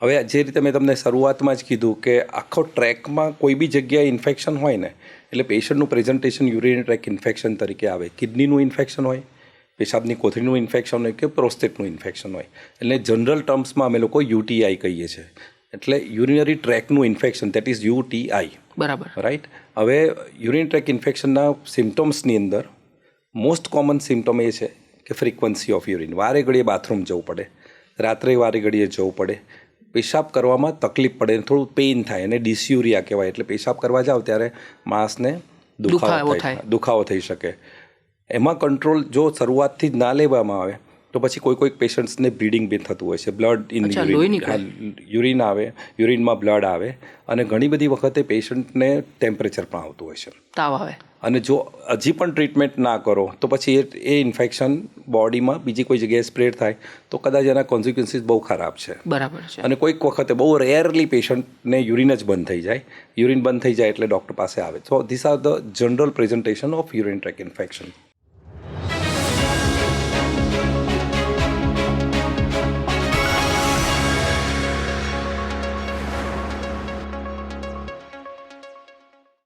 હવે જે રીતે મેં તમને શરૂઆતમાં જ કીધું કે આખો ટ્રેકમાં કોઈ બી જગ્યાએ ઇન્ફેક્શન હોય ને એટલે પેશન્ટનું પ્રેઝન્ટેશન યુરિનરી ટ્રેક ઇન્ફેક્શન તરીકે આવે. કિડનીનું ઇન્ફેક્શન હોય, પેશાબની કોથળીનું ઇન્ફેક્શન હોય કે પ્રોસ્ટેટનું ઇન્ફેક્શન હોય, એટલે જનરલ ટર્મ્સમાં અમે લોકો યુટીઆઈ કહીએ છીએ. એટલે યુરિનરી ટ્રેકનું ઇન્ફેક્શન, દેટ ઇઝ યુટીઆઈ. બરાબર, રાઈટ. હવે યુરિનરી ટ્રેક ઇન્ફેક્શનના સિમ્ટમ્સની અંદર મોસ્ટ કોમન સિમ્ટમ એ છે કે ફ્રીક્વન્સી ઓફ યુરિન, વારે ઘડીએ બાથરૂમ જવું પડે, રાત્રે વારે ઘડીએ જવું પડે, પેશાબ કરવામાં તકલીફ પડે, થોડું પેઇન થાય અને ડિસ્યુરિયા કહેવાય. એટલે પેશાબ કરવા જાઓ ત્યારે માણસને દુખાવો થઈ શકે. એમાં કંટ્રોલ જો શરૂઆતથી જ ના લેવામાં આવે તો પછી કોઈ પેશન્ટ્સને બ્લીડિંગ બી થતું હોય છે, બ્લડ ઇન યુરિન આવે, યુરિનમાં બ્લડ આવે, અને ઘણી બધી વખતે પેશન્ટને ટેમ્પરેચર પણ આવતું હોય છે, તાવ આવે. અને જો હજી પણ ટ્રીટમેન્ટ ના કરો તો પછી એ ઇન્ફેક્શન બોડીમાં બીજી કોઈ જગ્યાએ સ્પ્રેડ થાય તો કદાચ એના કોન્સિક્વન્સીસ બહુ ખરાબ છે. બરાબર છે. અને કોઈક વખતે બહુ રેરલી પેશન્ટને યુરિન જ બંધ થઈ જાય, યુરિન બંધ થઈ જાય એટલે ડૉક્ટર પાસે આવે. So this are the general presentation of urine track infection.